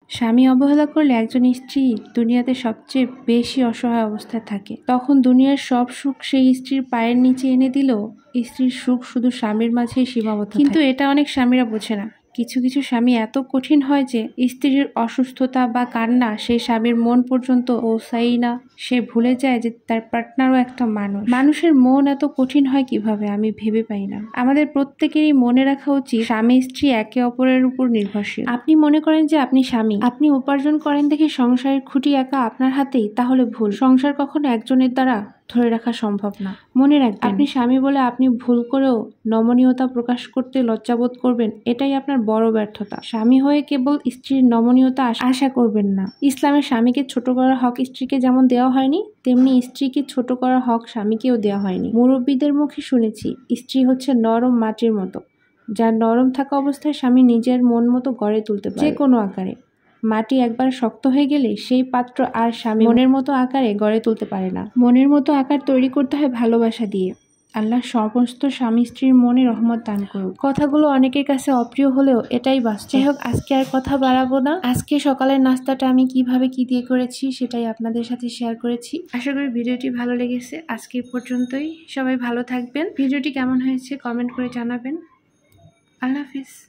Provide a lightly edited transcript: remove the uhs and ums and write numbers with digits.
স্বামী অবহেলা করলে একজন স্ত্রী দুনিয়াতে সবচেয়ে বেশি অসহায় অবস্থায় থাকে। তখন দুনিয়ার সব সুখ সেই স্ত্রীর পায়ের নিচে এনে দিলেও স্ত্রীর সুখ শুধু স্বামীর মাঝেই সীমাবদ্ধ। কিন্তু এটা অনেক স্বামীরা বোঝে না। কিছু কিছু স্বামী এত কঠিন হয় যে স্ত্রীর অসুস্থতা বা কান্না সেই স্বামীর মন পর্যন্ত পৌঁছায় না। সে ভুলে যায় যে তার পার্টনারও একটা মানুষ। মানুষের মন এত কঠিন হয় কিভাবে আমি ভেবে পাই না। আমাদের প্রত্যেকেরই মনে রাখা উচিত স্বামী স্ত্রী একে অপরের উপর নির্ভরশীল। আপনি মনে করেন যে আপনি স্বামী, আপনি উপার্জন করেন দেখে সংসারের খুঁটি একা আপনার হাতেই, তাহলে ভুল। সংসার কখনো একজনের দ্বারা ধরে রাখা সম্ভব না। মনে রাখবেন, আপনি স্বামী বলে আপনি ভুল করেও নমনীয়তা প্রকাশ করতে লজ্জাবোধ করবেন, এটাই আপনার বড় ব্যর্থতা। স্বামী হয়ে কেবল স্ত্রীর নমনীয়তা আশা করবেন না। ইসলামে স্বামীকে ছোট করার হক স্ত্রীকে যেমন দেওয়া হয়নি, তেমনি স্ত্রীকে ছোট করার হক স্বামীকেও দেওয়া হয়নি। মুরব্বীদের মুখে শুনেছি স্ত্রী হচ্ছে নরম মাটির মতো, যার নরম থাকা অবস্থায় স্বামী নিজের মন মতো গড়ে তুলতে পারে যে কোনো আকারে। মাটি একবার শক্ত হয়ে গেলে সেই পাত্র আর স্বামী মনের মতো আকারে গড়ে তুলতে পারে না। মনের মতো আকার তৈরি করতে হয় ভালোবাসা দিয়ে। আল্লাহ সমস্ত স্বামী স্ত্রীর মনে রহমত দান করুক। কথাগুলো অনেকের কাছে অপ্রিয় হলেও এটাই বাস্তব। যাই হোক, আজকে আর কথা বাড়াবো না। আজকে সকালের নাস্তাটা আমি কিভাবে কি দিয়ে করেছি সেটাই আপনাদের সাথে শেয়ার করেছি। আশা করি ভিডিওটি ভালো লেগেছে। আজকে পর্যন্তই। সবাই ভালো থাকবেন। ভিডিওটি কেমন হয়েছে কমেন্ট করে জানাবেন। আল্লাহ হাফিজ।